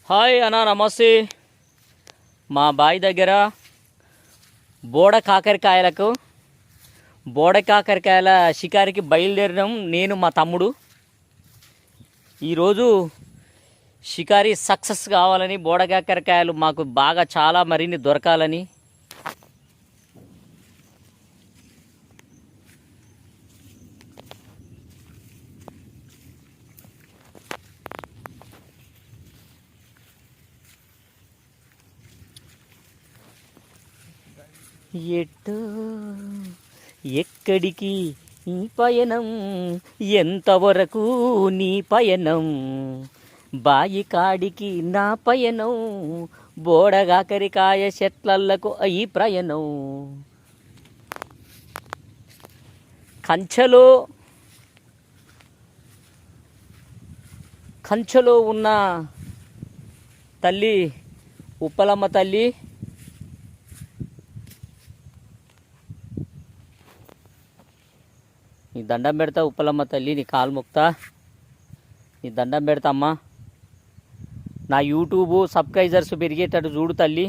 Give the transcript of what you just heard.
Hi అన్న, నమస్తే. మా బావి దగ్గర బోడ కాకరకాయల షికారికి బయలుదేరినాం నేను మా తమ్ముడు. ఈరోజు షికారి సక్సెస్ కావాలని, బోడ కాకరకాయలు మాకు బాగా చాలా మరిన్ని దొరకాలని ఎట్టో ఎక్కడికి ఈ పయనం, ఎంతవరకు నీ పయనం, బాయి కాడికి నా పయనం, బోడగాకరికాయ చెట్లలకు ఈ ప్రయాణం. కంచెలో ఉన్న తల్లి ఉప్పలమ్మ తల్లి నీ దండం పెడతా. ఉప్పలమ్మ తల్లి నీ కాలు మొక్తా, నీ దండం పెడతా అమ్మా. నా యూట్యూబ్ సబ్స్క్రైబర్స్ పెరిగేటట్టు చూడు తల్లి.